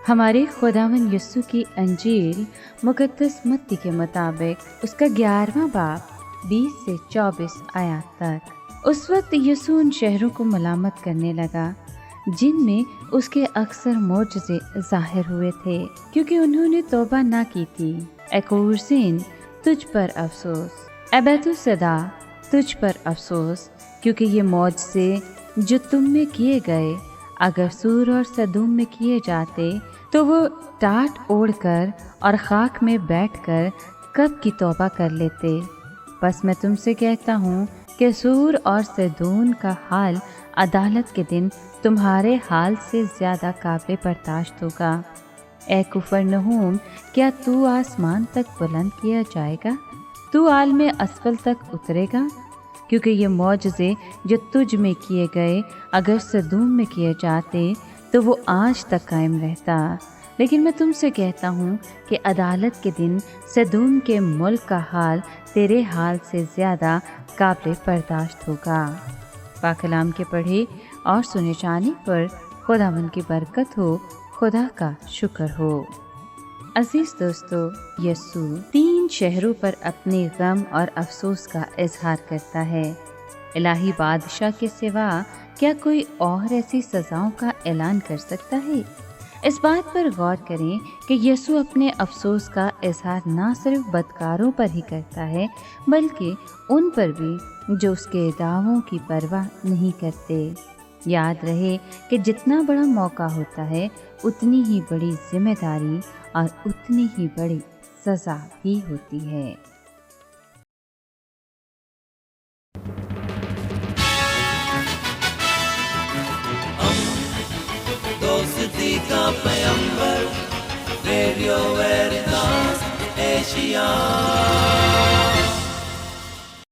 ہمارے خداوند یسوع کی انجیل مقدس متی کے مطابق اس کا 11واں باب 20 سے 24 آیات تک۔ اس وقت یسوع ان شہروں کو ملامت کرنے لگا جن میں اس کے اکثر معجزے ظاہر ہوئے تھے، کیونکہ انہوں نے توبہ نہ کی تھی۔ اے کورزین، تجھ پر افسوس! اے بیت الصدا، تجھ پر افسوس! کیونکہ یہ معجزے جو تم میں کیے گئے اگر سور اور سدوم میں کیے جاتے تو وہ ٹاٹ اوڑھ کر اور خاک میں بیٹھ کر کب کی توبہ کر لیتے۔ بس میں تم سے کہتا ہوں کہ سور اور سدوم کا حال عدالت کے دن تمہارے حال سے زیادہ قابل برداشت ہوگا۔ اے کفرنہوم، کیا تو آسمان تک بلند کیا جائے گا؟ تو عالم اسفل تک اترے گا؟ کیونکہ یہ معجزے جو تجھ میں کیے گئے اگر سدوم میں کیے جاتے تو وہ آج تک قائم رہتا۔ لیکن میں تم سے کہتا ہوں کہ عدالت کے دن سدوم کے ملک کا حال تیرے حال سے زیادہ قابل برداشت ہوگا۔ پاک کلام کے پڑھے اور سنے جانے پر خداوند کی برکت ہو، خدا کا شکر ہو۔ عزیز دوستو، یسوع 3 شہروں پر اپنے غم اور افسوس کا اظہار کرتا ہے۔ الہی بادشاہ کے سوا کیا کوئی اور ایسی سزاؤں کا اعلان کر سکتا ہے؟ اس بات پر غور کریں کہ یسوع اپنے افسوس کا اظہار نہ صرف بدکاروں پر ہی کرتا ہے بلکہ ان پر بھی جو اس کے دعووں کی پرواہ نہیں کرتے۔ یاد رہے کہ جتنا بڑا موقع ہوتا ہے اتنی ہی بڑی ذمہ داری اور اتنی ہی بڑی سزا بھی ہوتی ہے۔ دوستی کا پیمبر، ریڈیو ویریتاس ایشیا۔